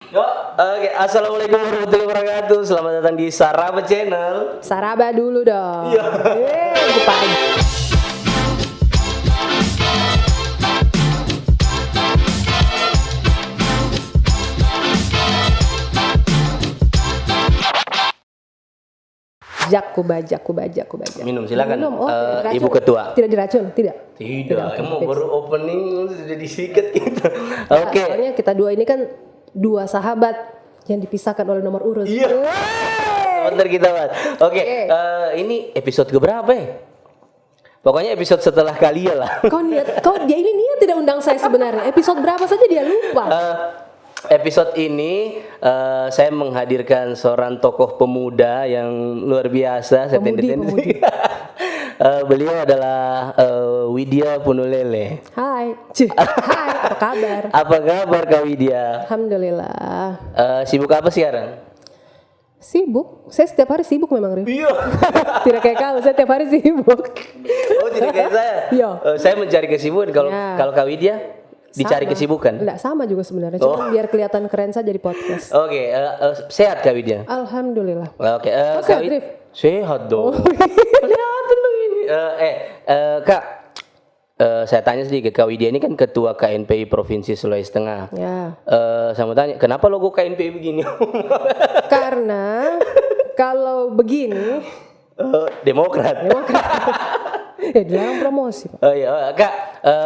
Oke, assalamualaikum warahmatullahi wabarakatuh. Selamat datang di Saraba Channel. Saraba dulu dong. Iya. Pagi. Ku bajak. Minum silakan. Minum. Diracun. Ibu Ketua. Tidak diracun, tidak. Tidak, emang baru opening sudah disikat kita. Oke. Soalnya kita dua ini kan dua sahabat yang dipisahkan oleh nomor urut. Iya. Bentar kita bahas. Oke. Ini episode keberapa ya? Pokoknya episode setelah kalian lah. Dia ini tidak undang saya sebenarnya. Episode berapa saja dia lupa. Episode ini saya menghadirkan seorang tokoh pemuda yang luar biasa. Pemudi. Beliau adalah Widya Punulele. Hai, apa kabar? Apa kabar Kak Widya? Alhamdulillah. Sibuk apa sekarang? Sibuk? Saya setiap hari sibuk memang, Rif. Iya. Tidak kayak kau, saya setiap hari sibuk. Oh, tidak kayak saya. Iya. Saya mencari kesibukan. Kalau Kak Widya dicari sama. kesibukan. Enggak, sama juga sebenarnya. Cuma biar kelihatan keren saja di podcast. Oke, sehat Kak Widya? Alhamdulillah. Oke, sehat, Rif? Sehat dong. Kelihatan dong ini. Kak, saya tanya sedikit, Kak Widya ini kan ketua KNPI Provinsi Sulawesi Tengah. Ya. Saya mau tanya, kenapa logo KNPI begini? Karena kalau begini Demokrat. dilarang promosi, Pak. Iya, Kak,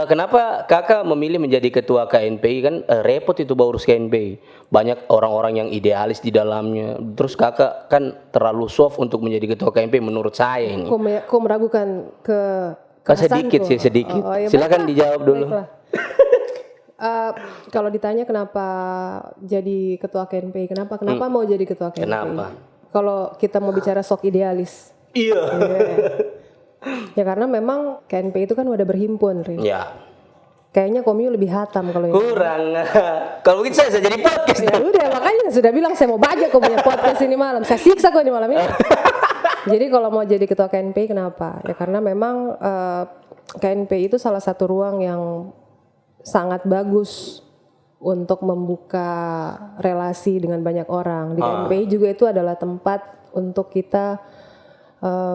kenapa Kakak memilih menjadi ketua KNPI? Kan repot itu urus KNPI. Banyak orang-orang yang idealis di dalamnya. Terus Kakak kan terlalu soft untuk menjadi ketua KNPI menurut saya ini. Kok meragukan Sedikit sih, sedikit. Ya silakan dijawab dulu. Kalau ditanya kenapa jadi ketua KNPI, kenapa mau jadi ketua KNPI? Kenapa? Kalau kita mau bicara sok idealis. Iya. Ya karena memang KNPI itu kan udah berhimpun, Rin. Ya. Kayaknya Komyu lebih hatam kalau ini. Kurang. Kalau begitu saya jadi podcast. Ya udah, makanya saya sudah bilang saya mau bajak kok punya podcast ini malam. Saya siksa kok ini malam ini. Jadi kalau mau jadi ketua KNPI kenapa? Ya karena memang KNPI itu salah satu ruang yang sangat bagus untuk membuka relasi dengan banyak orang. Di KNPI juga itu adalah tempat untuk kita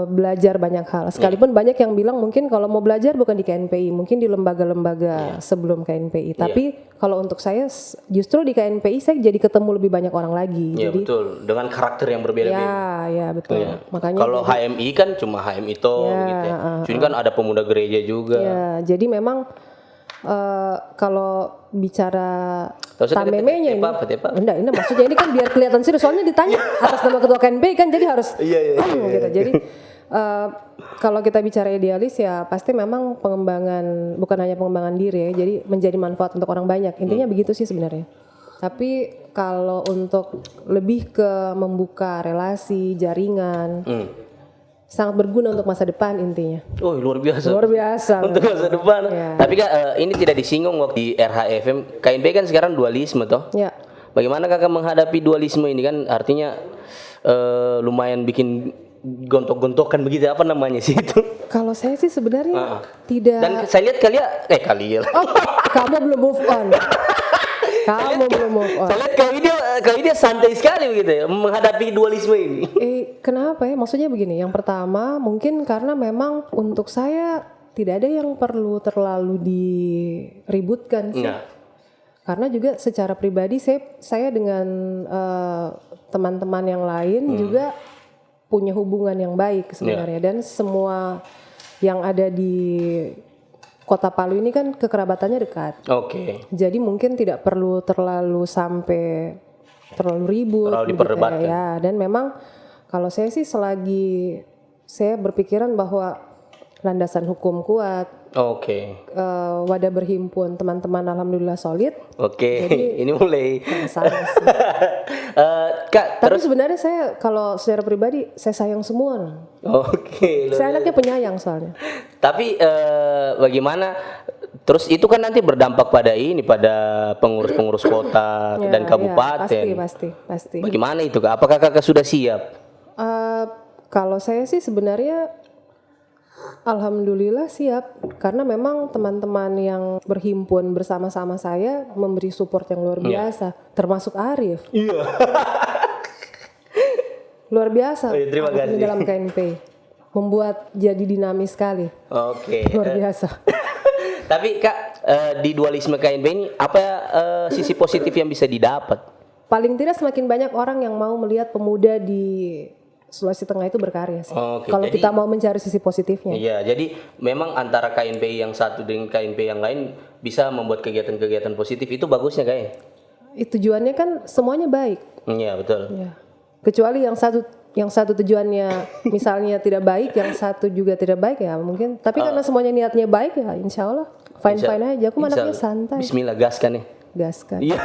belajar banyak hal. Sekalipun banyak yang bilang mungkin kalau mau belajar bukan di KNPI, mungkin di lembaga-lembaga sebelum KNPI. Tapi kalau untuk saya justru di KNPI saya jadi ketemu lebih banyak orang lagi. Iya, jadi, betul. Dengan karakter yang berbeda-beda. Ya betul. Ya. Makanya kalau HMI kan cuma HMI gitu ya. Cuma kan ada pemuda gereja juga. Ya, jadi memang kalau bicara tamemenya ini, enggak, ini maksudnya ini kan biar kelihatan serius. Soalnya ditanya atas nama ketua KNPI kan, jadi harus gitu. Jadi kalau kita bicara idealis ya pasti memang pengembangan, bukan hanya pengembangan diri ya, jadi menjadi manfaat untuk orang banyak. Intinya begitu sih sebenarnya. Tapi kalau untuk lebih ke membuka relasi, jaringan, sangat berguna untuk masa depan intinya. Oh, luar biasa. Untuk masa depan. Ya. Tapi Kak, ini tidak disinggung waktu di RHFM. KNPI kan sekarang dualisme toh. Ya. Bagaimana Kakak menghadapi dualisme ini kan artinya lumayan bikin gontok-gontokan begitu, apa namanya sih itu? Kalau saya sih sebenarnya tidak. Dan saya lihat kalian. Oh, kamu belum move on. Saya lihat Kak Widya santai sekali begitu ya menghadapi dualisme ini. Kenapa ya? Maksudnya begini, yang pertama mungkin karena memang untuk saya tidak ada yang perlu terlalu diributkan sih. Karena juga secara pribadi saya dengan teman-teman yang lain juga punya hubungan yang baik sebenarnya. Dan semua yang ada di Kota Palu ini kan kekerabatannya dekat. Oke. Jadi mungkin tidak perlu terlalu sampai terlalu ribut. Terlalu diperdebatkan. Ya. Dan memang kalau saya sih selagi saya berpikiran bahwa landasan hukum kuat. Oke. Wadah berhimpun, teman-teman alhamdulillah solid. Oke. Ini mulai. Kak, tapi sebenarnya saya kalau secara pribadi saya sayang semua. Oke. Saya anaknya penyayang soalnya. Tapi bagaimana? Terus itu kan nanti berdampak pada pengurus-pengurus kota dan kabupaten. Pasti. Bagaimana itu Kak? Apakah Kakak sudah siap? Kalau saya sih sebenarnya Alhamdulillah siap, karena memang teman-teman yang berhimpun bersama-sama saya memberi support yang luar biasa, termasuk Arif. Iya. Luar biasa. Terima Arif ini kasih. dalam KNP, membuat jadi dinamis sekali. Oke. Luar biasa. Tapi Kak, di dualisme KNP ini apa sisi positif yang bisa didapat? Paling tidak semakin banyak orang yang mau melihat pemuda di Sulawesi Tengah itu berkarya sih. Oke, Kalau jadi- kita mau mencari sisi positifnya. Iya, jadi memang antara KNPI yang satu dengan KNPI yang lain bisa membuat kegiatan-kegiatan positif, itu bagusnya kayaknya. Tujuannya kan semuanya baik. Iya, betul. Ya. Kecuali yang satu tujuannya misalnya tidak baik, yang satu juga tidak baik ya mungkin. Tapi karena semuanya niatnya baik ya, insya Allah fine aja. Aku anaknya santai, Bismillah, gas kan nih. gas kan. Iya.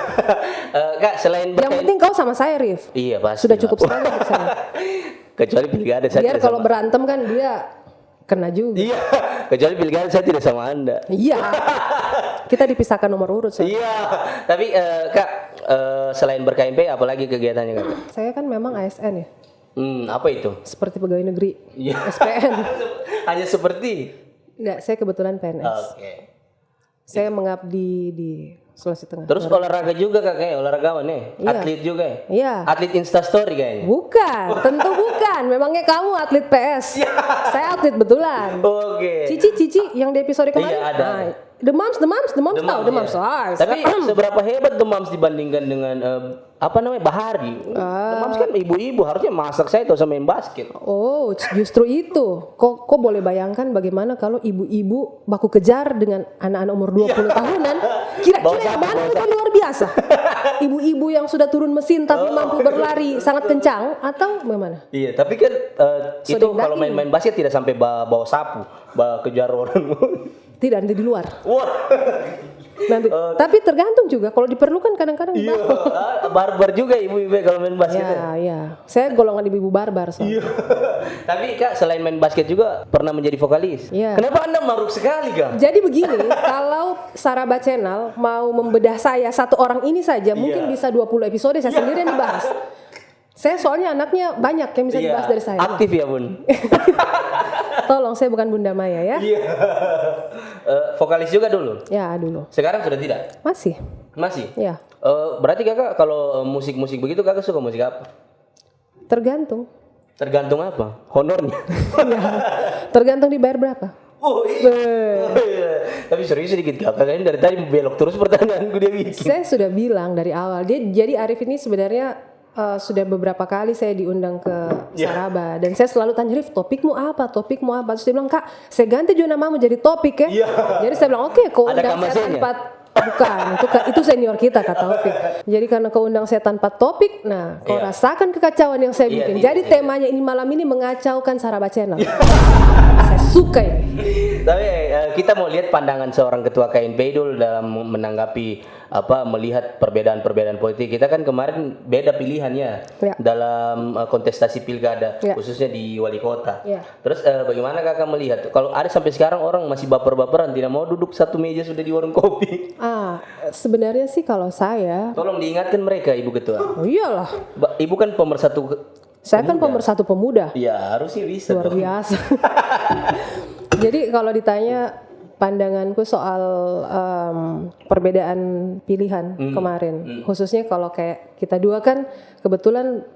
Kak, selain Yang penting kau sama saya, Rif. Iya, pasti. Sudah cukup sekali untuk saya. Kecuali pilkada saya Biar tidak kalau sama. berantem kan dia kena juga. Iya, kecuali pilkada saya tidak sama Anda. Iya. Kita dipisahkan nomor urut. So. Iya, tapi Kak, selain ber-KNP apalagi kegiatannya Kak? Saya kan memang ASN ya, Apa itu? seperti pegawai negeri, Iya. SPN. Hanya seperti. Enggak, saya kebetulan PNS. Oke. Saya mengabdi di Sulawesi Tengah. Terus olahraga juga Kak, kayak olahragawan nih, Iya. atlet juga ya? Iya. Atlet Instastory kayaknya. Bukan, tentu bukan. Memangnya kamu atlet PS? Iya. Saya atlet betulan. Oke. Cici yang di episode kemarin. Iya, ada. Nah, The Moms tahu The Moms. Iya. Ah, Tapi seberapa hebat The Moms dibandingkan dengan Bahari? The Moms kan ibu-ibu, harusnya masak saya atau sama main basket. Oh, justru itu. Kok boleh bayangkan bagaimana kalau ibu-ibu baku kejar dengan anak-anak umur 20 tahunan? Kira-kira Bawa yang sapu, mana bawa itu kan luar biasa? Ibu-ibu yang sudah turun mesin tapi mampu berlari sangat kencang atau bagaimana? Iya, tapi kan itu Sodeng kalau daging. main-main basket tidak sampai bawa sapu, bawa kejar orang. Tidak, nanti di luar. Wah. Nanti. Tapi tergantung juga kalau diperlukan kadang-kadang Iya, dibawa. barbar juga ibu-ibu kalau main basket. Ya. Saya golongan ibu-ibu barbar soalnya. Iya. Tapi Kak, selain main basket juga pernah menjadi vokalis. Iya. Kenapa Anda maruk sekali, Kak? Jadi begini, kalau Saraba Channel mau membedah saya satu orang ini saja, mungkin bisa 20 episode saya sendiri yang dibahas. Saya soalnya anaknya banyak yang bisa dibahas dari saya. Aktif ya, Bun. Tolong, saya bukan Bunda Maya ya. Iya. Vokalis juga dulu. Ya, dulu. Sekarang sudah tidak? Masih. Masih? Ya, Berarti Kakak kalau musik-musik begitu Kakak suka musik apa? tergantung. Tergantung apa? Honornya. Ya, tergantung dibayar berapa. Oh iya. Tapi serius sedikit Kakak, kayaknya dari tadi belok terus pertanyaanku dia bikin. Saya sudah bilang dari awal. Jadi Arif ini sebenarnya sudah beberapa kali saya diundang ke Saraba dan saya selalu tanya, Rif, topikmu apa? Terus dia bilang, Kak, saya ganti juga namamu jadi topik ya. Jadi saya bilang, oke, kau Ada undang saya kamasenya? tanpa bukan, itu senior kita kata Taufik. Jadi karena kau undang saya tanpa topik, nah kau rasakan kekacauan yang saya bikin. Jadi temanya ini malam ini mengacaukan Saraba Channel. Saya suka ini. Tapi kita mau lihat pandangan seorang ketua KNPI dulu dalam menanggapi melihat perbedaan-perbedaan politik. Kita kan kemarin beda pilihannya dalam kontestasi pilkada, khususnya di wali kota. Terus bagaimana Kakak melihat? Kalau ada sampai sekarang orang masih baper-baperan, tidak mau duduk satu meja sudah di warung kopi. Sebenarnya sih kalau saya, Tolong diingatkan mereka, Ibu Ketua. oh iyalah, Ibu kan pemersatu. saya kan pemersatu pemuda. Ya harusnya bisa. Luar dong. biasa. Jadi kalau ditanya pandanganku soal perbedaan pilihan kemarin, khususnya kalau kayak kita dua kan kebetulan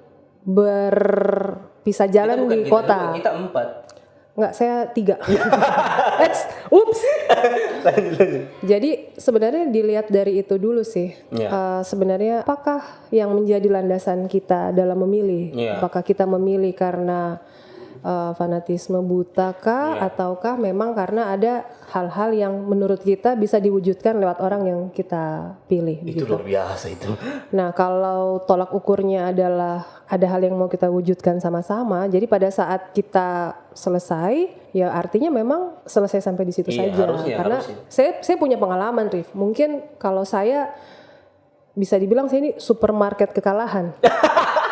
berpisah jalan di kota. Kita 4. Enggak, saya 3. Ups. Jadi sebenarnya dilihat dari itu dulu sih. Sebenarnya apakah yang menjadi landasan kita dalam memilih? Apakah kita memilih karena fanatisme buta kah, ataukah memang karena ada hal-hal yang menurut kita bisa diwujudkan lewat orang yang kita pilih? Itu begitu. luar biasa itu. Nah, kalau tolak ukurnya adalah ada hal yang mau kita wujudkan sama-sama, jadi pada saat kita selesai, ya artinya memang selesai sampai di situ saja. Karena saya punya pengalaman, Rif. Mungkin kalau saya bisa dibilang saya ini supermarket kekalahan.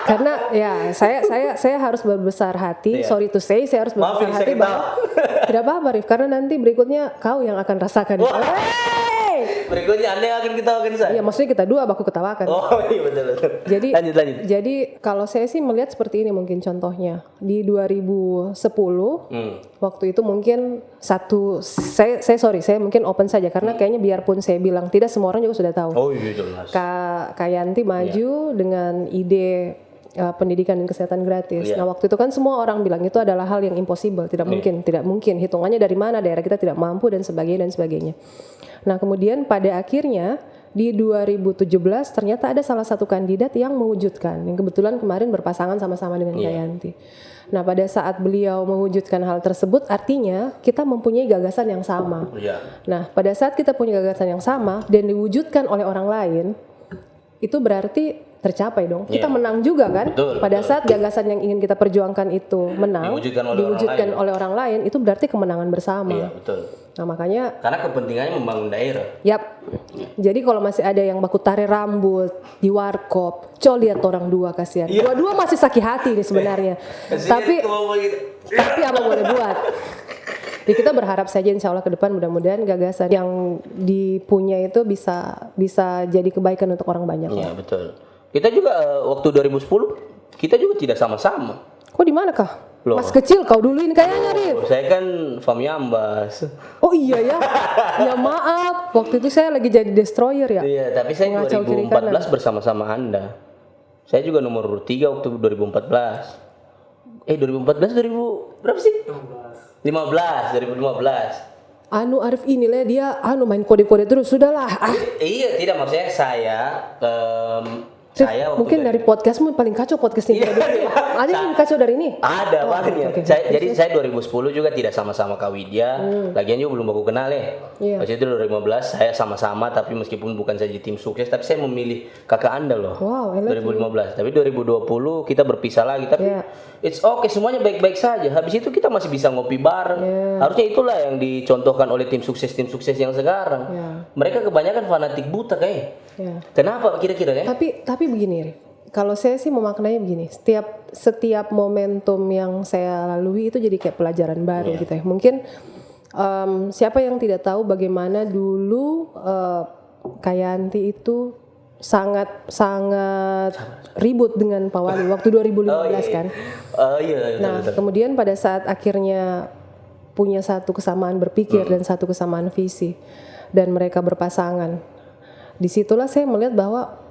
Karena ya saya harus berbesar hati, sorry to say, saya harus berbesar hati bahwa tidak apa-apa, Rif, karena nanti berikutnya kau yang akan rasakan. Hey! Berikutnya Anda yang akan ketawakan saya. Iya, maksudnya kita dua baku ketawakan. Oh iya betul. Jadi lanjut. Jadi kalau saya sih melihat seperti ini mungkin contohnya di 2010 waktu itu mungkin saya mungkin open saja karena kayaknya biarpun saya bilang tidak, semua orang juga sudah tahu. Oh iya jelas. Kak Yanti maju dengan ide pendidikan dan kesehatan gratis. Nah waktu itu kan semua orang bilang itu adalah hal yang impossible, tidak mungkin. Hitungannya dari mana, daerah kita tidak mampu dan sebagainya. Nah kemudian pada akhirnya di 2017 ternyata ada salah satu kandidat yang mewujudkan, yang kebetulan kemarin berpasangan sama-sama dengan Kak Yanti. Nah pada saat beliau mewujudkan hal tersebut artinya kita mempunyai gagasan yang sama. Nah pada saat kita punya gagasan yang sama dan diwujudkan oleh orang lain, itu berarti tercapai dong. Kita menang juga kan? Pada saat gagasan yang ingin kita perjuangkan itu menang, diwujudkan oleh orang lain, itu berarti kemenangan bersama. Iya, betul. Nah, makanya karena kepentingannya membangun daerah. Yap. Jadi kalau masih ada yang baku tarik rambut di warkop, lihat orang dua kasihan. Dua-dua masih sakit hati nih sebenarnya. Tapi apa boleh buat? Jadi kita berharap saja insya Allah ke depan mudah-mudahan gagasan yang dipunya itu bisa jadi kebaikan untuk orang banyak. Iya, betul. Kita juga waktu 2010 kita juga tidak sama-sama. Kok di mana kah? Loh. Mas kecil kau dulu ini kayaknya Rif. Saya kan Famyambas. Oh iya ya. Ya maaf, waktu itu saya lagi jadi destroyer ya. Iya, tapi saya 2014 bersama-sama Anda. Saya juga nomor 3 waktu 2014. 2014 berapa sih? 2015. Arif inilah dia main kode-kode terus, sudahlah. Iya, tidak maksudnya saya mungkin dari podcastmu paling kacau podcast ini. Ada yang lebih kacau dari ini? Ada banyak. Jadi saya 2010 juga tidak sama-sama Kak Widya. Lagian juga belum aku kenal ya. Pas itu 2015 saya sama-sama, tapi meskipun bukan saja tim sukses, tapi saya memilih kakak Anda loh. Wow, 2015. Tapi 2020 kita berpisah lagi. Tapi it's okay, semuanya baik-baik saja. Habis itu kita masih bisa ngopi bareng. Harusnya itulah yang dicontohkan oleh tim sukses yang sekarang. Mereka kebanyakan fanatik buta kayak. Kenapa kira-kira ya? Tapi begini Rif, kalau saya sih memaknai begini, setiap momentum yang saya lalui itu jadi kayak pelajaran baru gitu ya. Mungkin siapa yang tidak tahu bagaimana dulu Kak Yanti itu sangat ribut dengan Pak Wali waktu 2015 kan. Nah kemudian pada saat akhirnya punya satu kesamaan berpikir dan satu kesamaan visi dan mereka berpasangan, disitulah saya melihat bahwa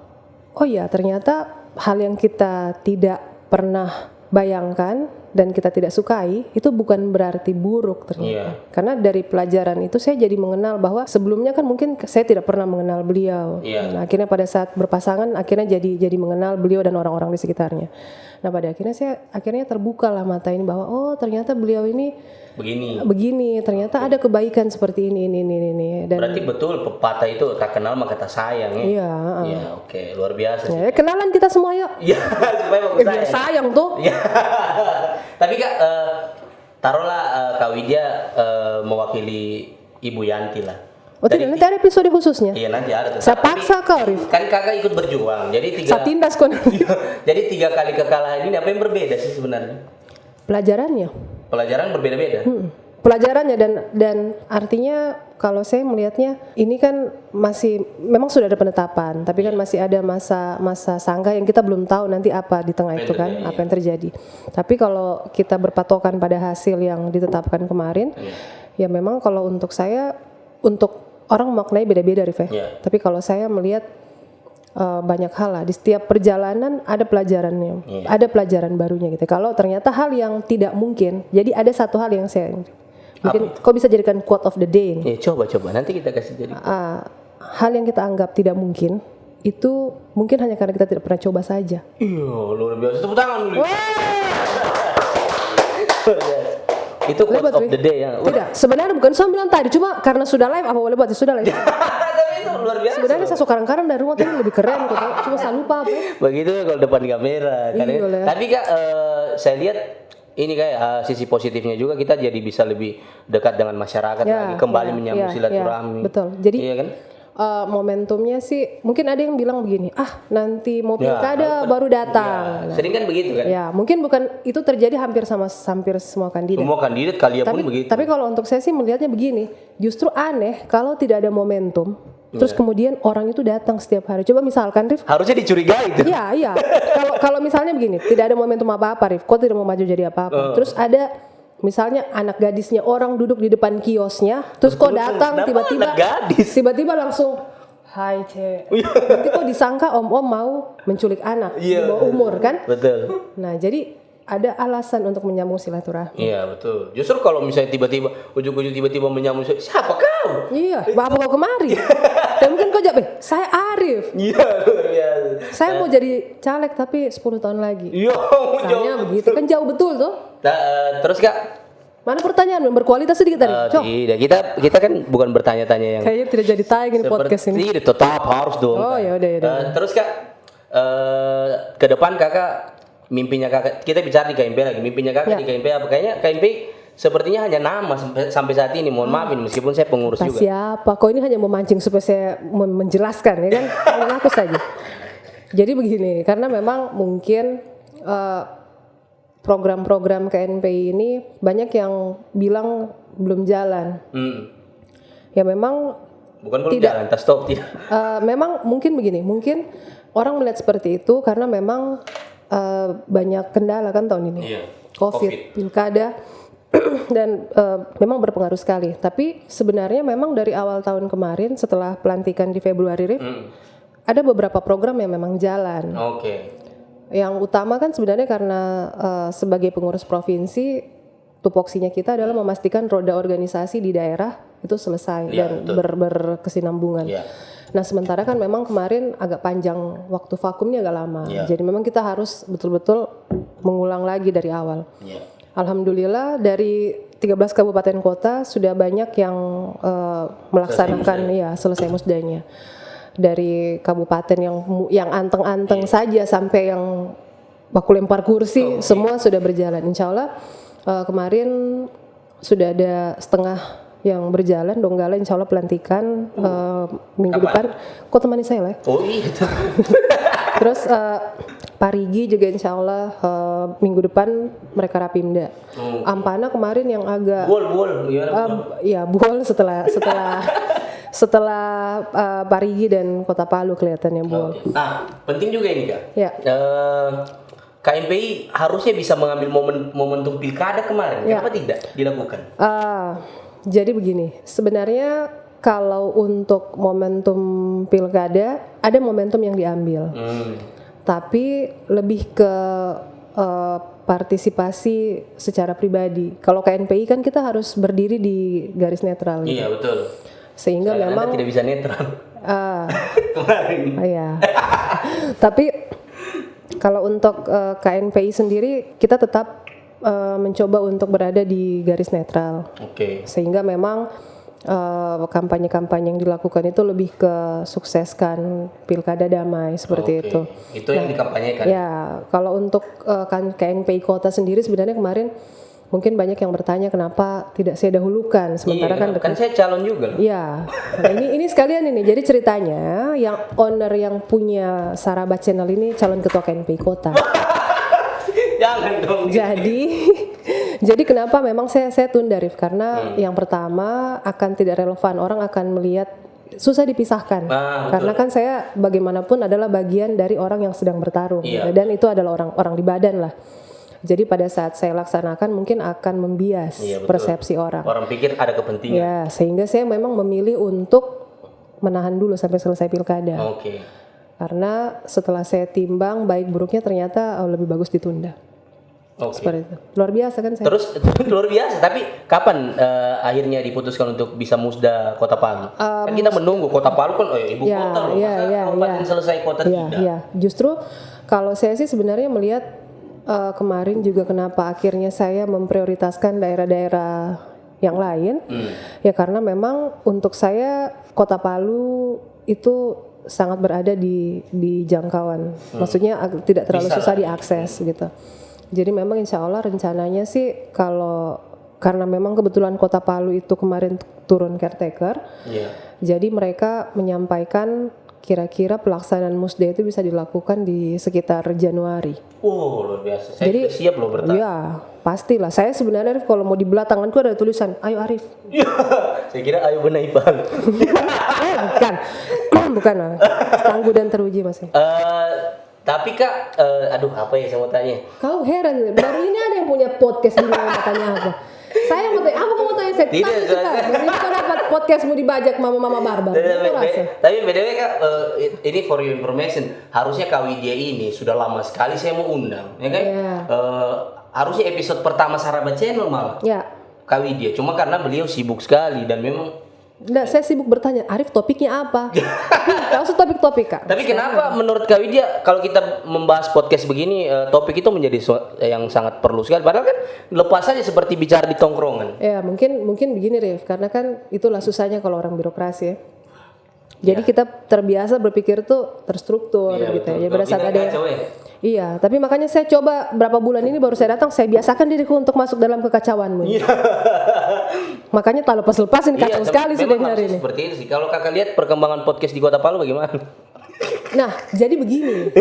oh ya ternyata hal yang kita tidak pernah bayangkan dan kita tidak sukai itu bukan berarti buruk ternyata. Karena dari pelajaran itu saya jadi mengenal bahwa sebelumnya kan mungkin saya tidak pernah mengenal beliau. Nah, akhirnya pada saat berpasangan akhirnya jadi mengenal beliau dan orang-orang di sekitarnya. Nah pada akhirnya saya terbuka lah mata ini bahwa oh ternyata beliau ini begini, ternyata ada kebaikan seperti ini. Dan berarti betul pepatah itu tak kenal maka tak sayang ya. Iya, oke, luar biasa sih. Kenalan kita semua yuk. Iya, supaya biar sayang tuh. Tapi Kak, taruhlah Kak Widya mewakili Ibu Yanti lah. Oh tidak, nanti ada episode khususnya. Iya nanti ada. Saya paksa kau Rif. Kan kakak ikut berjuang, jadi saya tindas kau. Jadi 3 kali kekalahan ini apa yang berbeda sih sebenarnya? Pelajaran berbeda-beda. Pelajarannya dan artinya kalau saya melihatnya ini kan memang sudah ada penetapan, tapi kan masih ada masa sangka yang kita belum tahu nanti apa di tengah itu kan, apa yang terjadi. Tapi kalau kita berpatokan pada hasil yang ditetapkan kemarin, ya memang kalau untuk saya, untuk orang memaknai beda-beda Rif. Tapi kalau saya melihat banyak hal lah, di setiap perjalanan ada pelajarannya, ada pelajaran barunya gitu. Kalau ternyata hal yang tidak mungkin, jadi ada satu hal yang saya mungkin kau bisa jadikan quote of the day. Coba nanti kita kasih jadi. Hal yang kita anggap tidak mungkin itu mungkin hanya karena kita tidak pernah coba saja. Iya, luar biasa. Tepuk tangan dulu. Itu quote of the day ya. Tidak, sebenarnya bukan saya bilang tadi, cuma karena sudah live apa boleh buat ya sudah live. Tapi itu luar biasa. Sebenarnya saya suka karang dari rumah ini lebih keren gitu. Cuma saya lupa apa. Begitu kalau depan kamera kan. Tapi Kak, saya lihat ini kayak sisi positifnya juga, kita jadi bisa lebih dekat dengan masyarakat lagi, kembali menyambung silaturahmi. Betul. Jadi iya kan? Momentumnya sih mungkin ada yang bilang begini, nanti mau pilkada baru datang. Sering kan begitu kan? Ya, mungkin bukan itu terjadi hampir semua kandidat. Semua kandidat kalian pun begitu. Tapi kalau untuk saya sih melihatnya begini, justru aneh kalau tidak ada momentum terus kemudian orang itu datang setiap hari. Coba misalkan Rif, Harusnya dicurigai itu. iya. Kalau misalnya begini, tidak ada momentum apa-apa, Rif. Kok tidak mau maju jadi apa-apa? Terus ada misalnya anak gadisnya, orang duduk di depan kiosnya, terus kok datang Kenapa tiba-tiba, anak gadis? tiba-tiba langsung, hai cek. Nanti kok disangka om-om mau menculik anak di bawah umur kan? Betul. Nah jadi ada alasan untuk menyambung silaturahmi. Iya betul. Justru kalau misalnya tiba-tiba ujung-ujung tiba-tiba menyambung, siapa kau? Iya, bapak kau kemari. Dan mungkin kau jawab, saya Arif. Iya luar biasa. Saya mau jadi caleg tapi 10 tahun lagi. Iya. Misalnya begitu kan jauh betul tuh. Terus Kak? Mana pertanyaan yang berkualitas sedikit tadi? Cok. Tidak, kita kan bukan bertanya-tanya yang Kayaknya tidak jadi tayang ini podcast ini. seperti tetap harus dong. Oh ya udah. Terus Kak, ke depan Kakak mimpinya Kakak, kita bicara di KMP lagi. Mimpinya Kakak di KMP apa? Kayaknya KMP sepertinya hanya nama sampai saat ini. Mohon maaf ini meskipun saya pengurus juga. Siapa? Kok ini hanya memancing supaya saya menjelaskan ya kan? Mengaku saja. Jadi begini, karena memang mungkin program-program KNPI ini banyak yang bilang belum jalan. Ya memang bukan belum jalan, tas stop tidak. Memang mungkin begini, mungkin orang melihat seperti itu karena memang banyak kendala kan tahun ini. Iya. COVID, pilkada dan memang berpengaruh sekali. Tapi sebenarnya memang dari awal tahun kemarin setelah pelantikan di Februari, Rif, ada beberapa program yang memang jalan. Oke. Yang utama kan sebenarnya karena sebagai pengurus provinsi, tupoksinya kita adalah memastikan roda organisasi di daerah itu selesai dan berkesinambungan. Yeah. Nah sementara kan memang kemarin agak panjang waktu vakumnya agak lama, jadi memang kita harus betul-betul mengulang lagi dari awal. Alhamdulillah dari 13 kabupaten kota sudah banyak yang melaksanakan selesai musdanya. Dari kabupaten yang anteng-anteng saja sampai yang baku lempar kursi semua sudah berjalan. Insya Allah kemarin sudah ada setengah yang berjalan. Donggala insya Allah pelantikan minggu depan. Kok temani saya lah? Oh iya. Terus Parigi juga insya Allah minggu depan mereka rapimda. Ampana kemarin yang agak Buol. ya buol setelah Parigi dan Kota Palu kelihatannya buol. Nah penting juga ini Kak. Ya. KNPI harusnya bisa mengambil momentum pilkada kemarin. Kenapa tidak dilakukan? Jadi begini, sebenarnya kalau untuk momentum pilkada ada momentum yang diambil, tapi lebih ke partisipasi secara pribadi. Kalau KNPI kan kita harus berdiri di garis netral. Iya gitu. betul. Sehingga Anda memang tidak bisa netral. Kemarin. Iya. Tapi kalau untuk KNPI sendiri kita tetap mencoba untuk berada di garis netral. Oke. Sehingga memang kampanye-kampanye yang dilakukan itu lebih ke sukseskan pilkada damai seperti itu. Itu yang dikampanyekan. Ya, kalau untuk KNPI kota sendiri sebenarnya kemarin mungkin banyak yang bertanya kenapa tidak saya dahulukan sementara kan saya calon juga. Iya. Nah, ini sekalian ini. Jadi ceritanya yang owner yang punya Saraba Channel ini calon ketua KNPI kota. Jangan dong. Jadi kenapa memang saya tunda Rif karena yang pertama akan tidak relevan, orang akan melihat susah dipisahkan. Karena kan saya bagaimanapun adalah bagian dari orang yang sedang bertarung dan itu adalah orang di badan lah. Jadi pada saat saya laksanakan mungkin akan membias persepsi orang. Orang pikir ada kepentingan. Ya, sehingga saya memang memilih untuk menahan dulu sampai selesai pilkada. Oke. Karena setelah saya timbang baik buruknya ternyata lebih bagus ditunda. Seperti itu. Luar biasa kan saya. Terus luar biasa. Tapi kapan akhirnya diputuskan untuk bisa musda Kota Palu? Kan kita menunggu Kota Palu kan ibu kota loh. Kabupaten selesai kota tidak. Iya. Justru kalau saya sih sebenarnya melihat kemarin juga kenapa akhirnya saya memprioritaskan daerah-daerah yang lain. Ya karena memang untuk saya Kota Palu itu sangat berada di jangkauan. Maksudnya tidak terlalu susah diakses gitu. Jadi memang insya Allah rencananya sih karena memang kebetulan Kota Palu itu kemarin turun caretaker, jadi mereka menyampaikan kira-kira pelaksanaan musda itu bisa dilakukan di sekitar Januari. Luar biasa. Saya jadi, siap loh bertahan. Iya, pastilah. Saya sebenarnya Arif, kalau mau di belah tanganku ada tulisan, ayo Arif. Saya kira ayo benahi Palu. Bukan. Bukan lah. Tangguh dan teruji masih. Tapi Kak, aduh apa ya saya mau tanya? Kau heran, baru ini ada yang punya podcast gini mau tanya apa? Saya mau tanya, apa kamu mau tanya saya? Tidak, Tanya kita. Baru ini kenapa podcastmu dibajak mama-mama barbar? Itu rasa. Tapi BTW Kak, ini for your information, harusnya Kak Widya ini sudah lama sekali saya mau undang, ya kan? Iya. Harusnya episode pertama Saraba Channel malah. Ya. Kak Widya, cuma karena beliau sibuk sekali dan memang. Nggak, saya sibuk bertanya, Arif topiknya apa? Langsung topik-topik Kak. Tapi kenapa menurut Kak Widya kalau kita membahas podcast begini topik itu menjadi yang sangat perlu sekali, padahal kan lepas saja seperti bicara di tongkrongan. Ya mungkin begini Rif, karena kan itulah susahnya kalau orang birokrasi ya. Jadi kita terbiasa berpikir tuh terstruktur gitu ya. Pada saat ada Iya, tapi makanya saya coba berapa bulan ini baru saya datang, saya biasakan diriku untuk masuk dalam kekacauanmu. Makanya tak lepas-lepas ini kacau sekali sudah hari ini. Seperti itu sih. Kalau Kakak lihat perkembangan podcast di Kota Palu bagaimana? Nah, jadi begini.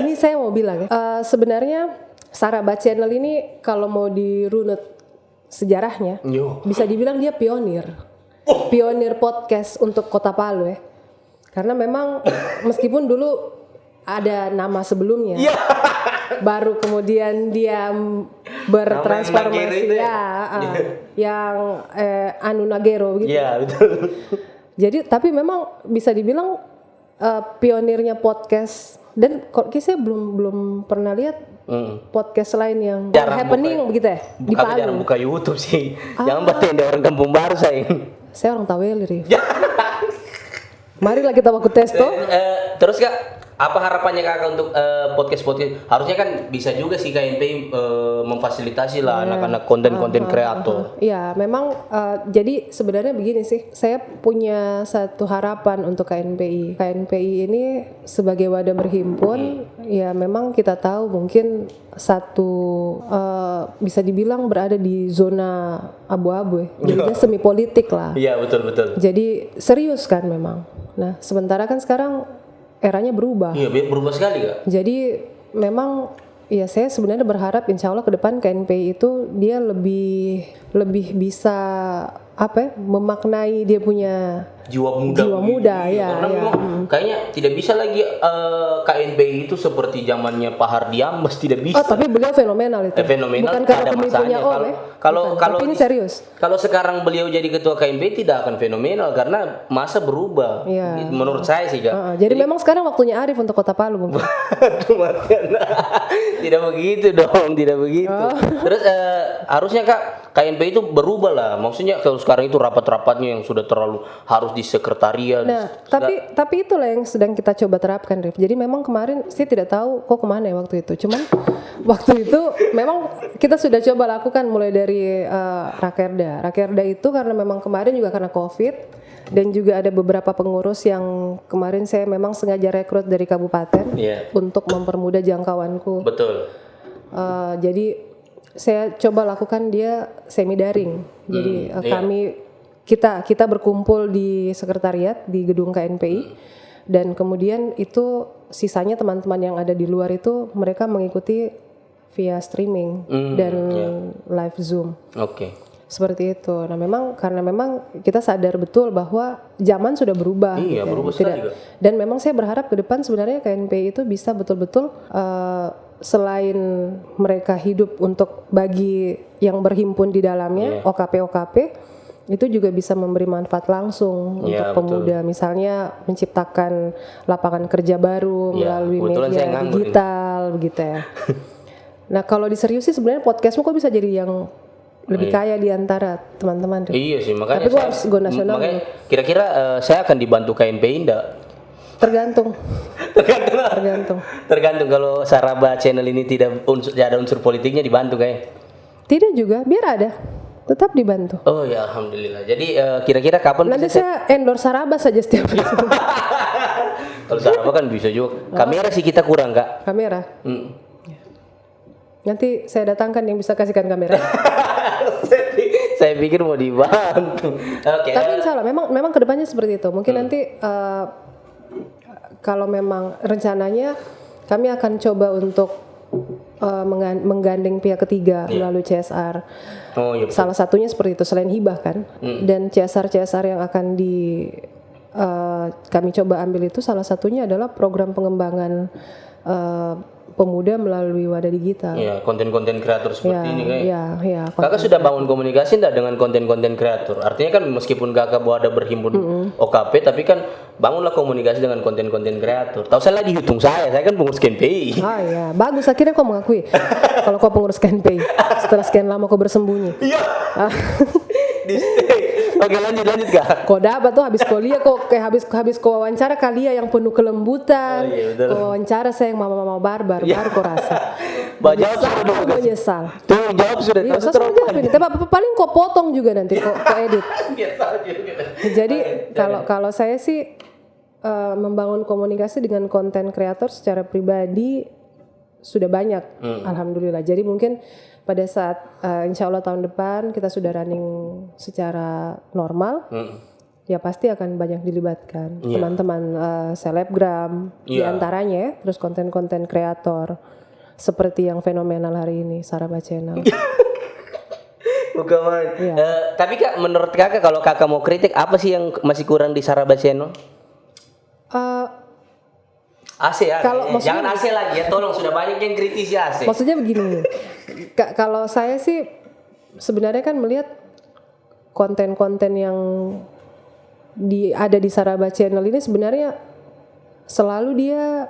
Ini saya mau bilang ya. Sebenarnya Saraba Channel ini kalau mau dirunut sejarahnya, bisa dibilang dia pionir. Pionir podcast untuk Kota Palu ya. Karena memang meskipun dulu ada nama sebelumnya, baru kemudian dia bertransformasi yang Anu Nagero gitu. Iya betul. Jadi tapi memang bisa dibilang pionirnya podcast, dan kok saya belum pernah lihat podcast lain yang happening begitu ya di Palu. Jarang buka YouTube sih. Jangan bertenda orang kampung baru saya. Saya orang Taweli, Rif. Marilah kita waktu tes tuh. Terus Kak, apa harapannya Kakak untuk podcast? Harusnya kan bisa juga sih KNPI memfasilitasi lah anak-anak konten kreator. Iya, memang jadi sebenarnya begini sih. Saya punya satu harapan untuk KNPI. KNPI ini sebagai wadah berhimpun, ya memang kita tahu mungkin satu bisa dibilang berada di zona abu-abu ya. Jadi dia semi politik lah. Iya, betul. Jadi serius kan memang. Nah, sementara kan sekarang eranya berubah. Iya, berubah sekali Kak. Jadi memang ya saya sebenarnya berharap insya Allah ke depan KNPI itu dia lebih bisa memaknai dia punya jiwa muda ya. Karena memang kayaknya tidak bisa lagi KNPI itu seperti zamannya Pak Hardiambas, tidak bisa. Oh, tapi beliau fenomenal itu. Fenomenal. Bukan karena kami punya kalau tapi ini serius. Kalau sekarang beliau jadi ketua KNPI tidak akan fenomenal karena masa berubah. Ya. Menurut saya sih Kak. Jadi memang sekarang waktunya Arif untuk Kota Palu mungkin. Tidak begitu dong, tidak begitu. Terus harusnya Kak KNPI itu berubah lah. Maksudnya kalau sekarang itu rapat-rapatnya yang sudah terlalu harus di sekretariat. Nah, tapi itulah yang sedang kita coba terapkan, Rif. Jadi memang kemarin saya tidak tahu kok kemana ya waktu itu. Cuman waktu itu memang kita sudah coba lakukan mulai dari Rakerda. Rakerda itu karena memang kemarin juga karena COVID dan juga ada beberapa pengurus yang kemarin saya memang sengaja rekrut dari kabupaten untuk mempermudah jangkauanku. Betul. Jadi saya coba lakukan dia semi daring. Jadi kita berkumpul di sekretariat di gedung KNPI dan kemudian itu sisanya teman-teman yang ada di luar itu mereka mengikuti via streaming dan live Zoom. Oke. Seperti itu. Nah, karena memang kita sadar betul bahwa zaman sudah berubah. Iya, berubah sekali juga. Dan memang saya berharap ke depan sebenarnya KNPI itu bisa betul-betul selain mereka hidup untuk bagi yang berhimpun di dalamnya, OKP itu juga bisa memberi manfaat langsung untuk pemuda. Misalnya menciptakan lapangan kerja baru melalui media digital begitu ya. Nah, kalau diseriusi sebenarnya podcastmu kok bisa jadi yang lebih kaya di antara teman-teman. Iya sih, makanya tapi gua harus go nasional. Makanya kira-kira saya akan dibantu KNPI enggak? Tergantung. Tergantung kalau Saraba Channel ini tidak ada unsur politiknya dibantu kayak. Tidak juga, biar ada. Tetap dibantu. Oh ya, alhamdulillah. Jadi kira-kira kapan nanti saya endorse Saraba saja setiap hari. Kalau Saraba kan bisa juga. Kamera sih kita kurang, Kak. Kamera. Nanti saya datangkan yang bisa kasihkan kamera. Saya pikir mau dibantu. Tapi insya Allah memang kedepannya seperti itu. Mungkin nanti kalau memang rencananya kami akan coba untuk menggandeng pihak ketiga melalui CSR. Oh, iya, salah satunya seperti itu selain hibah kan. Dan CSR yang akan kami coba ambil itu salah satunya adalah program pengembangan pemuda melalui wadah digital. Iya, konten-konten kreator seperti ini kayak. Iya. Kakak sudah bangun komunikasi enggak dengan konten-konten kreator? Artinya kan meskipun kakak ada berhimpun OKP, tapi kan bangunlah komunikasi dengan konten-konten kreator. Tahu saya lagi hitung saya kan pengurus KNPI. Ah ya, bagus. Akhirnya kau mengakui kalau kau pengurus KNPI setelah sekian lama kau bersembunyi. Iya. Oke, lanjut Kak. Kau dapat tuh habis kuliah kok kayak habis kau wawancara Kalia yang penuh kelembutan. Kau wawancara saya yang mama-mama barbar, baru kau rasa. Jawab sudah dong. Menyesal. Tuh, jawab sudah. Iya, saya jawab ini. Tapi paling kau potong juga nanti kau edit. Jadi kalau saya sih membangun komunikasi dengan konten kreator secara pribadi sudah banyak, alhamdulillah. Jadi mungkin pada saat insya Allah tahun depan kita sudah running secara normal, ya pasti akan banyak dilibatkan teman-teman selebgram diantaranya ya, terus konten-konten kreator seperti yang fenomenal hari ini Saraba Channel. Bukan main. Tapi Kak, menurut kakak kalau kakak mau kritik apa sih yang masih kurang di Saraba Channel? AC ya, jangan AC lagi ya, tolong sudah banyak yang kritisi AC. Maksudnya begini, kalau saya sih sebenarnya kan melihat konten-konten yang ada di Saraba Channel ini sebenarnya selalu dia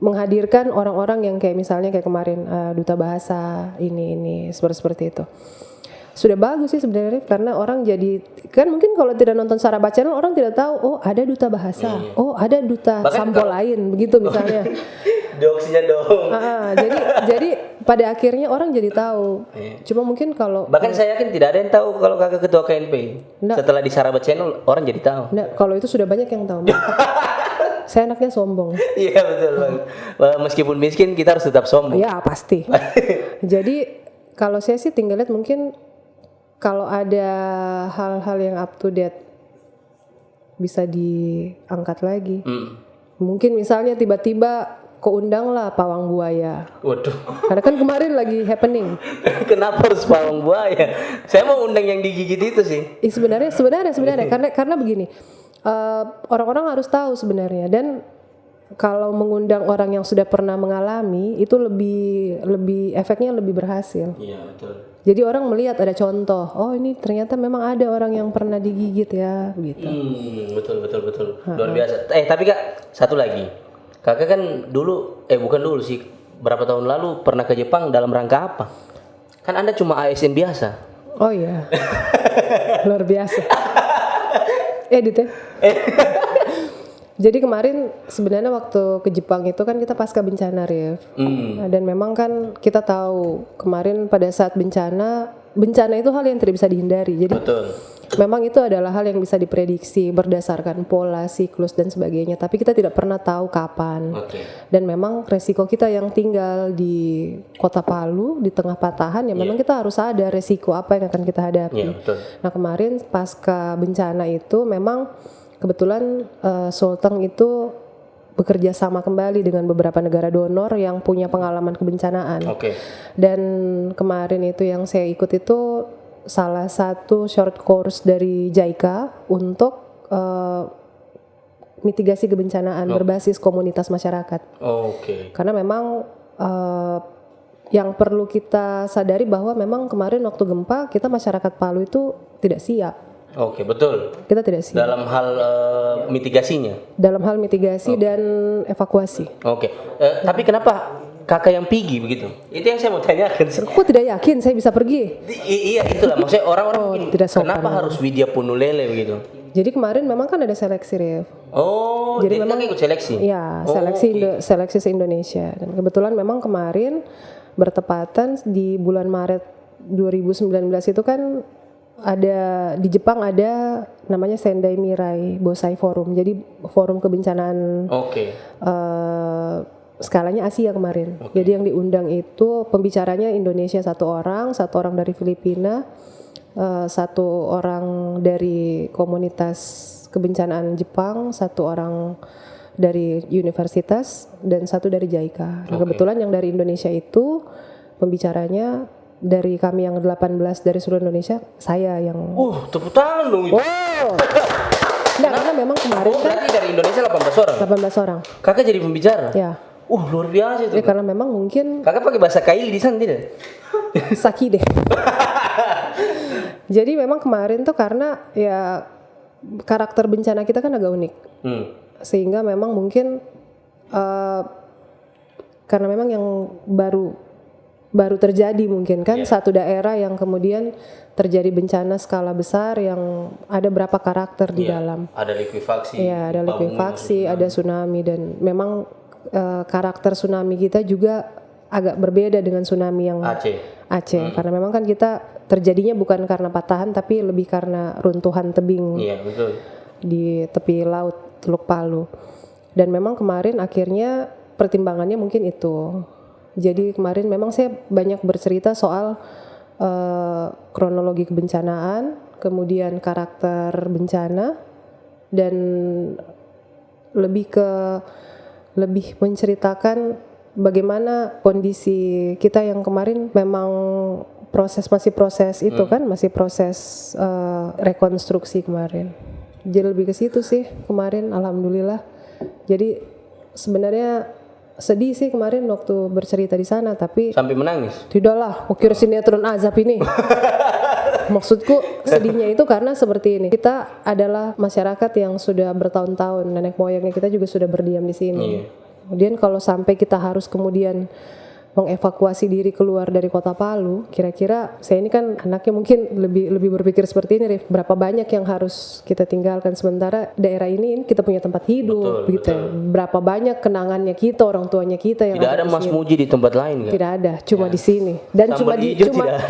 menghadirkan orang-orang yang kayak misalnya kayak kemarin duta bahasa ini seperti itu. Sudah bagus sih sebenarnya karena orang jadi kan mungkin kalau tidak nonton Saraba Channel orang tidak tahu oh ada duta bahasa, oh ada duta sampo lain begitu misalnya. Doksnya dong. Jadi pada akhirnya orang jadi tahu. Cuma mungkin kalau bahkan saya yakin tidak ada yang tahu kalau kakak ketua KNPI. Setelah di Saraba Channel orang jadi tahu. Nah, kalau itu sudah banyak yang tahu. Saya anaknya sombong. Iya betul Bang. Meskipun miskin kita harus tetap sombong. Iya pasti. Jadi kalau saya sih tinggal lihat mungkin kalau ada hal-hal yang up to date bisa diangkat lagi. Mungkin misalnya tiba-tiba kau undang lah pawang buaya. Waduh. Karena kan kemarin lagi happening. Kenapa harus pawang buaya? Saya mau undang yang digigit itu sih. Sebenarnya karena begini. Orang-orang harus tahu sebenarnya dan kalau mengundang orang yang sudah pernah mengalami itu lebih efeknya lebih berhasil. Iya betul. Jadi orang melihat ada contoh, oh ini ternyata memang ada orang yang pernah digigit ya, begitu. Betul. Luar biasa. Tapi Kak, satu lagi. Kakak kan dulu, bukan dulu sih, berapa tahun lalu pernah ke Jepang dalam rangka apa? Kan Anda cuma ASN biasa. Oh iya, luar biasa. Edit ya. Jadi kemarin sebenarnya waktu ke Jepang itu kan kita pasca bencana Rif. Dan memang kan kita tahu kemarin pada saat bencana itu hal yang tidak bisa dihindari. Jadi memang itu adalah hal yang bisa diprediksi berdasarkan pola, siklus dan sebagainya. Tapi kita tidak pernah tahu kapan. Dan memang resiko kita yang tinggal di kota Palu di tengah patahan ya memang kita harus ada resiko apa yang akan kita hadapi. Nah kemarin pasca bencana itu memang kebetulan Sulteng itu bekerja sama kembali dengan beberapa negara donor yang punya pengalaman kebencanaan. Dan kemarin itu yang saya ikut itu salah satu short course dari JICA untuk mitigasi kebencanaan berbasis komunitas masyarakat. Karena memang yang perlu kita sadari bahwa memang kemarin waktu gempa kita masyarakat Palu itu tidak siap. Betul. Kita tidak siap. Dalam hal mitigasinya. Dalam hal mitigasi dan evakuasi. Tapi kenapa kakak yang pergi begitu? Itu yang saya mau tanyakan. Aku tidak yakin saya bisa pergi. Iya itulah maksudnya orang-orang tidak sopan. Kenapa harus Widya Punulele begitu? Jadi kemarin memang kan ada seleksi Rif. Jadi memang ikut seleksi. Iya, seleksi se-Indonesia. Dan kebetulan memang kemarin bertepatan di bulan Maret 2019 itu kan ada di Jepang ada namanya Sendai Mirai Bosai Forum. Jadi forum kebencanaan skalanya Asia kemarin. Jadi yang diundang itu pembicaranya Indonesia satu orang dari Filipina, satu orang dari komunitas kebencanaan Jepang, satu orang dari universitas dan satu dari JICA. Nah, kebetulan yang dari Indonesia itu pembicaranya dari kami yang 18 dari seluruh Indonesia, saya yang tepuk tangan dong. Enggak, karena memang kemarin kan Berarti dari Indonesia 18 orang. 18 orang. Kakak jadi pembicara. Ya. Luar biasa itu. Ya karena memang mungkin Kakak pakai bahasa Kaili di sana tidak? Saki deh. Jadi memang kemarin tuh karena ya karakter bencana kita kan agak unik. Sehingga memang mungkin karena memang yang baru terjadi mungkin kan satu daerah yang kemudian terjadi bencana skala besar yang ada berapa karakter di dalam. Ada likuifaksi. Iya, ada likuifaksi, ada tsunami dan memang karakter tsunami kita juga agak berbeda dengan tsunami yang Aceh. Karena memang kan kita terjadinya bukan karena patahan tapi lebih karena runtuhan tebing. Iya, betul. Di tepi laut Teluk Palu. Dan memang kemarin akhirnya pertimbangannya mungkin itu. Jadi kemarin memang saya banyak bercerita soal kronologi kebencanaan, kemudian karakter bencana, dan lebih menceritakan bagaimana kondisi kita yang kemarin memang masih proses itu kan, masih proses rekonstruksi kemarin. Jadi lebih ke situ sih kemarin, alhamdulillah. Jadi sebenarnya sedih sih kemarin waktu bercerita di sana, tapi sampai menangis. Tidaklah, mau kira sinetron azab ini. Maksudku sedihnya itu karena seperti ini. Kita adalah masyarakat yang sudah bertahun-tahun, nenek moyangnya kita juga sudah berdiam di sini. Kemudian kalau sampai kita harus kemudian mengevakuasi diri keluar dari kota Palu, kira-kira saya ini kan anaknya mungkin lebih berpikir seperti ini, Rif. Berapa banyak yang harus kita tinggalkan sementara daerah ini kita punya tempat hidup, betul. Berapa banyak kenangannya kita, orang tuanya kita yang tidak ada Mas Muji di tempat lain kan? Tidak ada, cuma di sini. Dan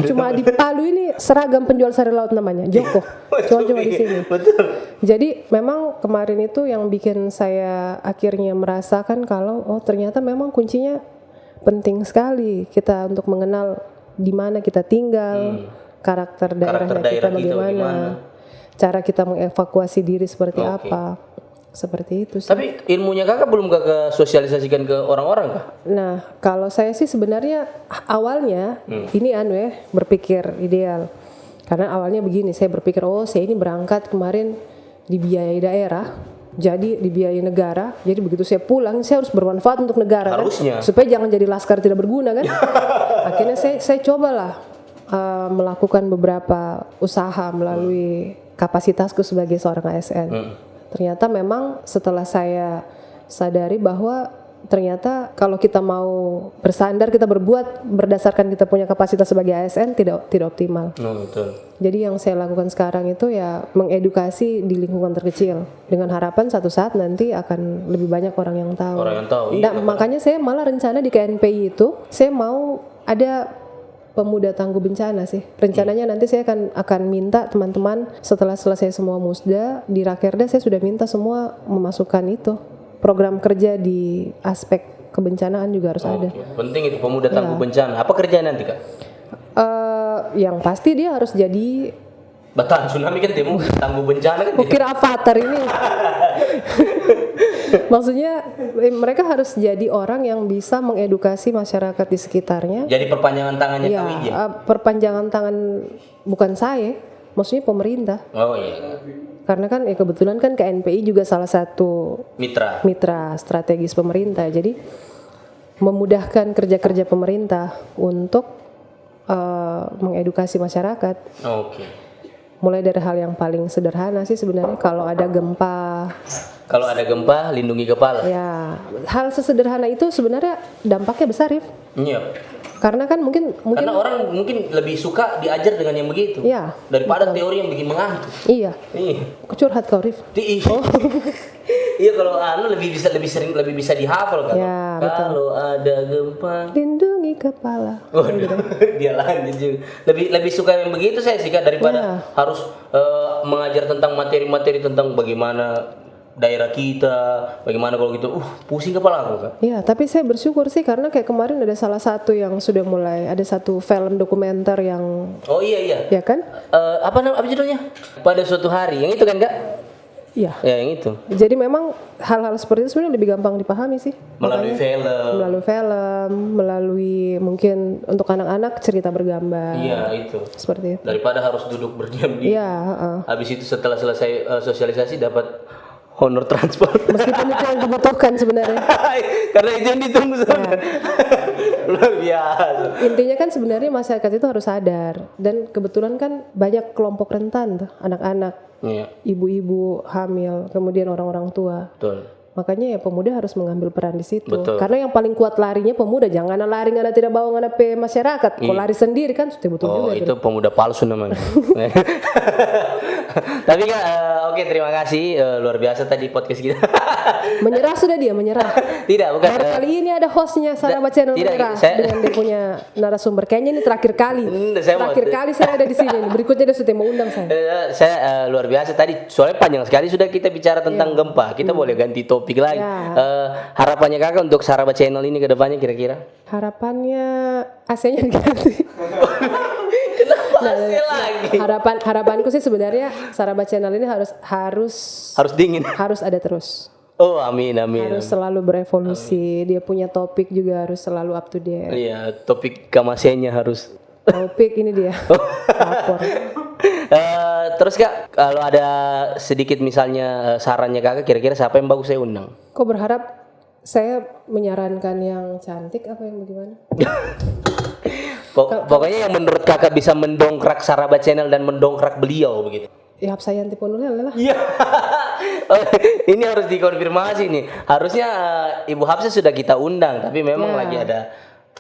cuma di Palu ini seragam penjual sari laut namanya, Joko. Cuma di sini. Betul. Jadi memang kemarin itu yang bikin saya akhirnya merasakan kalau ternyata memang kuncinya penting sekali kita untuk mengenal di mana kita tinggal, karakter daerahnya kita bagaimana, cara kita mengevakuasi diri seperti apa, seperti itu sih. Tapi ilmunya kakak belum kakak sosialisasikan ke orang-orang kah? Nah kalau saya sih sebenarnya awalnya ini berpikir ideal, karena awalnya begini, saya berpikir saya ini berangkat kemarin dibiayai daerah. Jadi dibiayai negara, jadi begitu saya pulang saya harus bermanfaat untuk negara harusnya. Kan? Supaya jangan jadi laskar tidak berguna kan. Akhirnya saya cobalah melakukan beberapa usaha melalui kapasitasku sebagai seorang ASN. Ternyata memang setelah saya sadari bahwa ternyata kalau kita mau bersandar, kita berbuat berdasarkan kita punya kapasitas sebagai ASN tidak optimal. Betul. Jadi yang saya lakukan sekarang itu ya mengedukasi di lingkungan terkecil dengan harapan satu saat nanti akan lebih banyak orang yang tahu. Makanya saya malah rencana di KNPI itu saya mau ada pemuda tangguh bencana sih. Rencananya nanti saya akan minta teman-teman setelah selesai semua musda di Rakerda, saya sudah minta semua memasukkan itu. Program kerja di aspek kebencanaan juga harus ada. Penting itu pemuda tangguh bencana. Apa kerjaan nanti kak? Yang pasti dia harus jadi Batan tsunami kan temu tangguh bencana kan. Kira avatar ini. Maksudnya mereka harus jadi orang yang bisa mengedukasi masyarakat di sekitarnya. Jadi perpanjangan tangannya ya, perpanjangan tangan bukan saya, maksudnya pemerintah. Oh iya. Karena kan kebetulan kan KNPI juga salah satu mitra strategis pemerintah. Jadi memudahkan kerja-kerja pemerintah untuk mengedukasi masyarakat. Mulai dari hal yang paling sederhana sih sebenarnya, kalau ada gempa. Kalau ada gempa, lindungi kepala. Ya, hal sesederhana itu sebenarnya dampaknya besar, Rif. Iya. Karena kan mungkin karena orang mungkin lebih suka diajar dengan yang begitu. Iya. Daripada teori yang bikin mengantuk. Iya. Curhat kau, Rif. Iya, kalau lebih bisa dihafal kan. Ya, kalau ada gempa, lindungi kepala. Dia lanjut juga. Lebih suka yang begitu saya sih Kak, daripada harus mengajar tentang materi-materi tentang bagaimana daerah kita, bagaimana kalau gitu, pusing kepala aku Kak. Iya, tapi saya bersyukur sih karena kayak kemarin ada salah satu yang sudah mulai, ada satu film dokumenter yang iya. Ya kan? Apa judulnya? Pada suatu hari, yang itu kan Kak? Iya. Ya yang itu. Jadi memang hal-hal seperti itu sebenarnya lebih gampang dipahami sih. Melalui film. Melalui film, melalui mungkin untuk anak-anak cerita bergambar. Iya itu. Seperti itu. Daripada harus duduk berdiam diri. Iya, Habis itu setelah selesai sosialisasi dapat honor transfer. Meskipun itu yang dibutuhkan sebenarnya. Karena itu yang ditunggu sebenarnya. Luar biasa. Intinya kan sebenarnya masyarakat itu harus sadar, dan kebetulan kan banyak kelompok rentan tuh, anak-anak, Iya, ibu-ibu hamil, kemudian orang-orang tua. betul. Makanya ya pemuda harus mengambil peran di situ. Betul. Karena yang paling kuat larinya pemuda, jangan lari ngana tidak bawa ngana pe masyarakat. Kalau lari sendiri kan sudah betul juga. Itu pemuda palsu namanya. Tapi kan oke, terima kasih, luar biasa tadi podcast kita. Menyerah sudah dia, menyerah. Tidak, bukan. Baru kali ini ada hostnya Saraba Channel tidak, menyerah saya- dengan dia punya narasumber. Kayaknya ini terakhir kali. Saya mau- Terakhir kali saya ada di sini. Berikutnya dia sudah mau undang saya. Saya luar biasa tadi, soalnya panjang sekali sudah kita bicara tentang gempa. Kita boleh ganti topik lagi. Ya. Harapannya kakak untuk Saraba Channel ini ke depannya kira-kira? Harapannya AC-nya diganti. Lagi. Harapanku sih sebenarnya Saraba Channel ini Harus dingin. harus ada terus. Oh, amin, amin. Harus selalu berevolusi. Dia punya topik juga harus selalu up to date. Iya, topik kamasenya harus. Topik ini dia. Lapor. Terus kak, kalau ada sedikit misalnya sarannya kakak, kira-kira siapa yang bagus saya undang? Kok berharap saya menyarankan yang cantik apa yang bagaimana? Pokoknya yang menurut kakak bisa mendongkrak Saraba Channel dan mendongkrak beliau begitu. Ya Hapsayanti Ponulel lah. Iya. Ini harus dikonfirmasi nih. Harusnya Ibu Hapsa sudah kita undang, tapi memang Ya. lagi ada.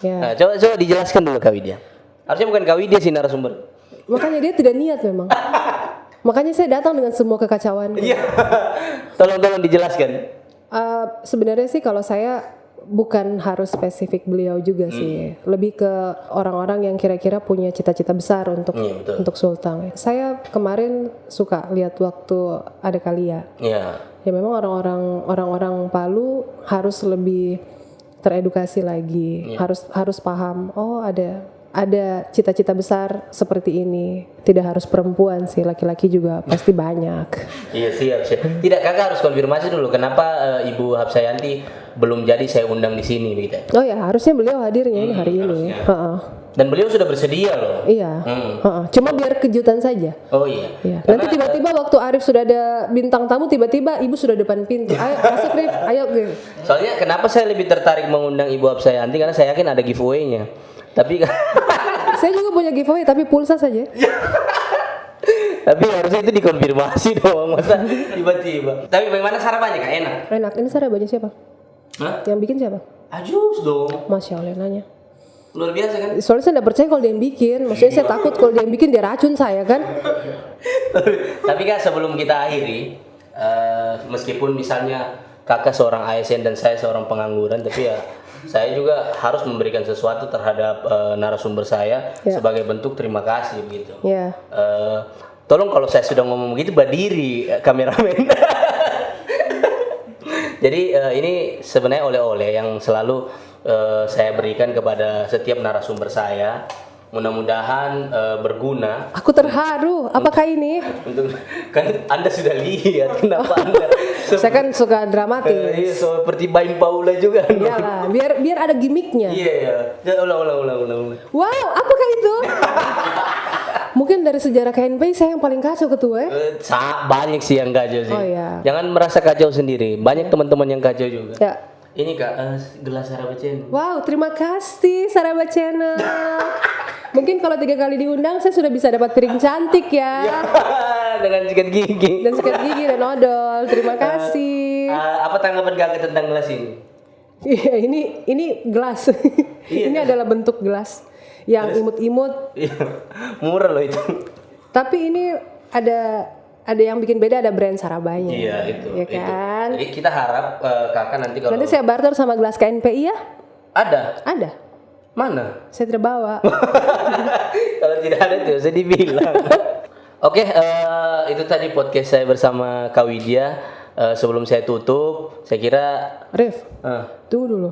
Ya. Nah, coba dijelaskan dulu Kak Widya. Harusnya bukan Kak Widya sih narasumber. Makanya dia tidak niat memang. Makanya saya datang dengan semua kekacauan. Iya. Tolong dijelaskan. Sebenarnya sih kalau saya bukan harus spesifik beliau juga sih, lebih ke orang-orang yang kira-kira punya cita-cita besar untuk Iya, betul. untuk Sultang. Saya kemarin suka lihat waktu ada Kalia. Iya. Ya memang orang-orang Palu harus lebih teredukasi lagi, harus paham. Oh ada cita-cita besar seperti ini. Tidak harus perempuan sih, laki-laki juga pasti banyak. Iya siap. Tidak, kakak harus konfirmasi dulu kenapa Ibu Hapsayanti belum jadi saya undang di sini begitu. Oh ya, harusnya beliau hadirnya ini hari ini. Heeh. Dan beliau sudah bersedia loh. Iya. Heeh. Cuma biar kejutan saja. Oh iya. Iya. Nanti tiba-tiba waktu Arif sudah ada bintang tamu, tiba-tiba ibu sudah depan pintu. Ayo masuk Rif, ayo Rif. Soalnya kenapa saya lebih tertarik mengundang Ibu Hapsayanti karena saya yakin ada giveaway-nya. Tapi Saya juga punya giveaway tapi pulsa saja. tapi harusnya itu dikonfirmasi dong, masa tiba-tiba. Tapi bagaimana sarapannya kak? Enak? Enak. Ini sarabanya siapa? Hah? Yang bikin siapa? Ajus dong. Masya Allah nanya. Luar biasa kan? Soalnya saya tidak percaya kalau dia yang bikin. Maksudnya saya takut kalau dia yang bikin dia racun saya kan. Tapi kak sebelum kita akhiri, meskipun misalnya kakak seorang ASN dan saya seorang pengangguran, tapi ya saya juga harus memberikan sesuatu terhadap narasumber saya sebagai bentuk terima kasih begitu. Ya. Tolong kalau saya sudah ngomong begitu berdiri kameramen. Jadi ini sebenarnya oleh-oleh yang selalu saya berikan kepada setiap narasumber saya. Mudah-mudahan berguna. Aku terharu. Apakah ini? Untuk kan Anda sudah lihat kenapa Anda Saya kan suka dramatis. iya, seperti Baim Paula juga. Iyalah, biar ada gimmicknya. Iya. Ya, ulang. Wow, apakah itu? Mungkin dari sejarah KNP saya yang paling kacau ketua ya. Banyak sih yang kacau sih. Oh, iya. Jangan merasa kacau sendiri. Banyak teman-teman yang kacau juga. Ya. Ini kak gelas Saraba Channel. Wow, terima kasih Saraba Channel. Mungkin kalau 3 kali diundang saya sudah bisa dapat piring cantik ya. Dengan sikat gigi. Dan sikat gigi dan odol. Terima kasih. Apa tanggapan kakak tentang gelas ini? Iya, ini gelas. Ini adalah bentuk gelas yang imut-imut. Iya, murah loh itu. Tapi ini ada yang bikin beda, ada brand Sarabanya. Iya itu. Ya kan? Jadi kita harap kakak nanti kalau Nanti saya barter sama gelas KNPI ya? ada. Ada. Mana? Saya tidak bawa. Kalau tidak ada tuh saya dibilang. Oke, itu tadi podcast saya bersama Kak Widya. Sebelum saya tutup, saya kira Rif, tunggu dulu.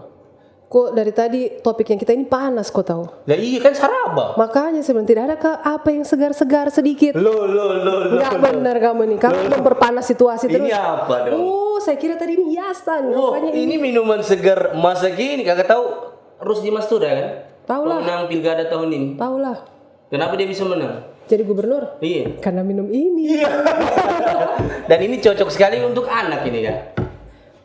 Kok dari tadi topiknya kita ini panas kok tahu? Lah iya kan Saraba. Makanya sebenarnya tidak ada apa yang segar-segar sedikit. Lo. Nggak benar kamu nih. Kamu memperpanas situasi terus. Ini apa dong? Oh, saya kira tadi ini hiasan. Oh, Rupanya ini minuman segar masa gini kagak tahu Rusdi Mastura kan? Tahu lah. Pemenang pilkada tahun ini. Tahu lah. Kenapa dia bisa menang? Jadi gubernur? Iya. Karena minum ini. Dan ini cocok sekali untuk anak ini Kak.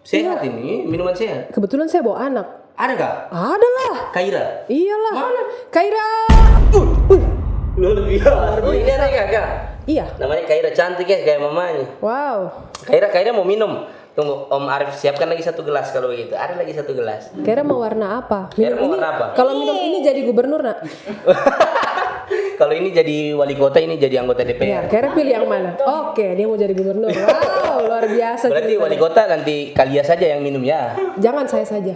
Sehat ini, minuman sehat. Kebetulan saya bawa anak. Ada Kak? Ada lah. Kaira. Iyalah. Mana? Kaira. Luar biasa. Oh, ini ada Kak? Iya. Namanya Kaira, cantik ya kayak mamanya. Wow. Kaira mau minum. Tunggu, Om Arif siapkan lagi 1 gelas kalau begitu. Ada lagi 1 gelas. Kaira mau warna apa? Kaira mau warna apa? Kalau minum ini jadi gubernur nak? Kalau ini jadi wali kota, ini jadi anggota Ya, DPR. Kaira pilih yang mana? Oke, dia mau jadi gubernur. Wow, luar biasa. Berarti ceritanya. wali kota nanti Kalia saja yang minum ya. Jangan saya saja.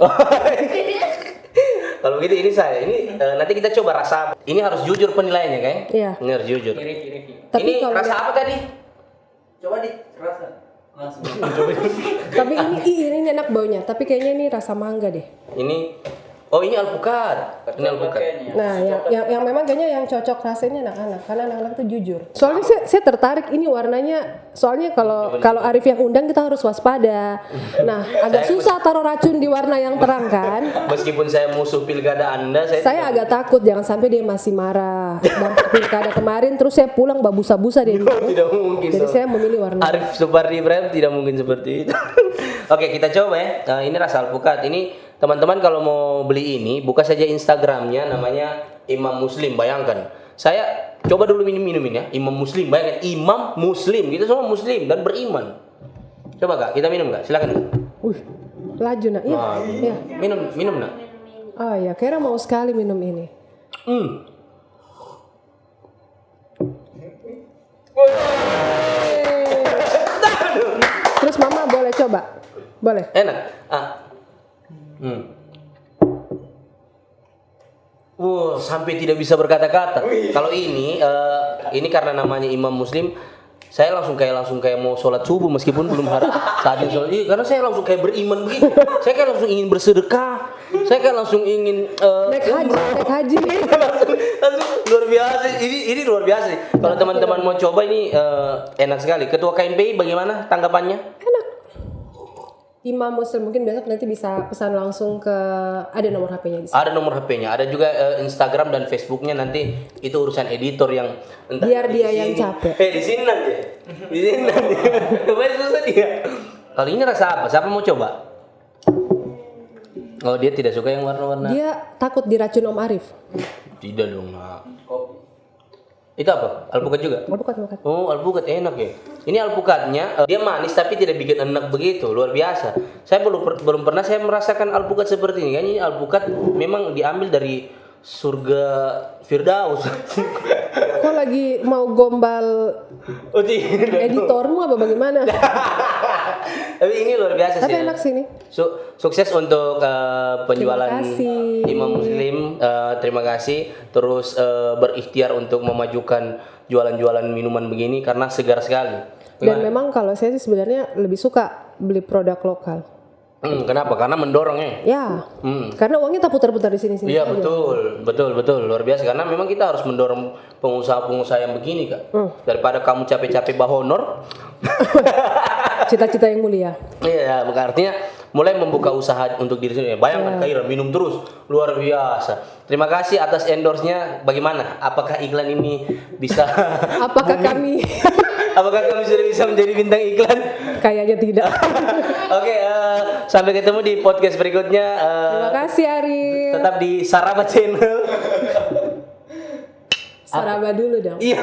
Kalau gitu ini saya. Ini nanti kita coba rasa. Ini harus jujur penilaiannya kan? Iya. Ini harus jujur. Tapi Ini kalau rasa dia- apa tadi? Coba rasa. Langsung. Tapi ini enak baunya. Tapi kayaknya ini rasa mangga deh. Ini ini alpukat. Ini alpukat. Nah, yang memang kayaknya yang cocok rasanya anak-anak, karena anak-anak itu jujur. Soalnya saya tertarik ini warnanya. Soalnya kalau Arif yang undang kita harus waspada. Nah, agak susah taruh racun di warna yang terang kan. Meskipun saya musuh pilkada Anda, Saya agak takut jangan sampai dia masih marah. Dan pilkada kemarin terus saya pulang babusa-busa dia. tidak mungkin. Jadi saya memilih warna. Arif Supardi Ibrahim tidak mungkin seperti itu. Oke, kita coba ya. Nah, ini rasa alpukat. Ini teman-teman kalau mau beli ini, buka saja Instagramnya, namanya Imam Muslim. Bayangkan, saya coba dulu minum-minum ini ya. Imam Muslim, bayangkan Imam Muslim. Kita semua Muslim dan beriman. Coba Kak, kita minum Kak. Silakan. Wih, laju nak. Iya, iya. Minum Nak. Oh ya, Kira mau sekali minum ini. Terus Mama boleh coba? Boleh. Enak. Sampai tidak bisa berkata-kata. Kalau ini karena namanya Imam Muslim, saya langsung kayak mau sholat subuh meskipun belum saatnya sholat. Iya, karena saya langsung kayak beriman begitu. Saya kayak langsung ingin bersedekah. Saya kayak langsung ingin Naik haji. langsung luar biasa. Ini luar biasa. Kalau teman-teman mau coba ini enak sekali. Ketua KNPI bagaimana tanggapannya? Enak. Imam Muslim mungkin besok nanti bisa pesan langsung ke ada nomor HP-nya di sini. Ada nomor HP-nya, ada juga Instagram dan Facebook-nya. Nanti itu urusan editor yang entah Biar di dia sini. yang capek. Di sini nanti. Di sini nanti. Kemarin susah dia. Kalau ini rasa apa? Siapa mau coba? Oh, dia tidak suka yang warna-warna. Dia takut diracun Om Arif. Tidak dong, Nak. Itu apa? Alpukat juga? Bukan. Oh, alpukat enak ya. Ini alpukatnya dia manis tapi tidak bikin enak begitu, luar biasa. Saya belum pernah saya merasakan alpukat seperti ini. Kan ini alpukat memang diambil dari surga Firdaus. Kok lagi mau gombal editormu apa bagaimana? Tapi ini luar biasa Tapi sih. enak sih ini. Sukses untuk penjualan Terima kasih. Imam Muslim. Terima kasih. Terus berikhtiar untuk memajukan jualan-jualan minuman begini karena segar sekali. Dan memang kalau saya sih sebenarnya lebih suka beli produk lokal. Kenapa? Karena mendorongnya. Ya, karena uangnya tak putar-putar di sini-sini. Iya betul luar biasa karena memang kita harus mendorong pengusaha-pengusaha yang begini Kak. Daripada kamu capek-capek bahonor. Cita-cita yang mulia. Iya, artinya mulai membuka usaha untuk diri sendiri. Bayangkan Kaira minum terus, luar biasa. Terima kasih atas endorse-nya. Bagaimana? Apakah iklan ini bisa? Apakah kami? Apakah kami sudah bisa menjadi bintang iklan? Kayaknya tidak. Oke, sampai ketemu di podcast berikutnya. Terima kasih Arif. Tetap di Saraba Channel. Saraba dulu dong. Iya.